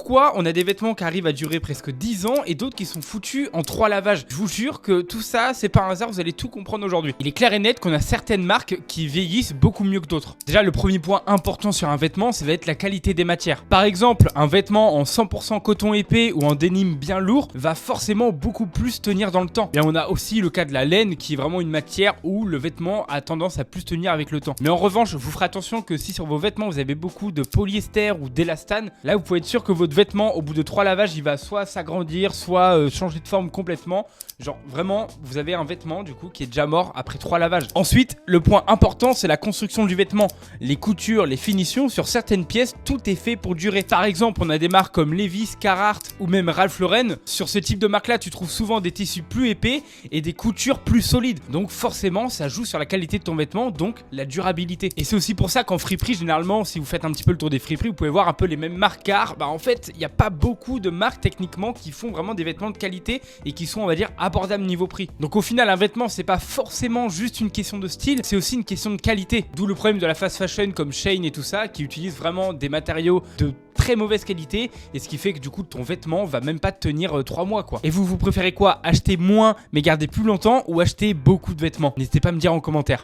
pourquoi on a des vêtements qui arrivent à durer presque 10 ans et d'autres qui sont foutus en 3 lavages. Je vous jure que tout ça, c'est pas un hasard, vous allez tout comprendre aujourd'hui. Il est clair et net qu'on a certaines marques qui vieillissent beaucoup mieux que d'autres. Déjà, le premier point important sur un vêtement, ça va être la qualité des matières. Par exemple, un vêtement en 100% coton épais ou en denim bien lourd va forcément beaucoup plus tenir dans le temps. Et on a aussi le cas de la laine qui est vraiment une matière où le vêtement a tendance à plus tenir avec le temps. Mais en revanche, vous ferez attention que si sur vos vêtements vous avez beaucoup de polyester ou d'élastane, là vous pouvez être sûr que votre vêtement au bout de 3 lavages il va soit s'agrandir, soit changer de forme complètement. Genre vraiment vous avez un vêtement du coup qui est déjà mort après 3 lavages. Ensuite, le point important c'est la construction du vêtement. Les coutures, les finitions sur certaines pièces, tout est fait pour durer. Par exemple, on a des marques comme Levi's, Carhartt ou même Ralph Lauren. Sur ce type de marque là, tu trouves souvent des tissus plus épais et des coutures plus solides. Donc forcément, ça joue sur la qualité de ton vêtement, donc la durabilité. Et c'est aussi pour ça qu'en friperie, généralement, si vous faites un petit peu le tour des friperies, vous pouvez voir un peu les mêmes marques car en fait, il n'y a pas beaucoup de marques techniquement qui font vraiment des vêtements de qualité et qui sont, on va dire, abordables niveau prix. Donc au final, un vêtement, c'est pas forcément juste une question de style, c'est aussi une question de qualité. D'où le problème de la fast fashion comme Shein et tout ça, qui utilisent vraiment des matériaux de très mauvaise qualité et ce qui fait que du coup ton vêtement va même pas tenir 3 mois quoi. Et vous préférez quoi? Acheter moins mais garder plus longtemps ou acheter beaucoup de vêtements? N'hésitez pas à me dire en commentaire.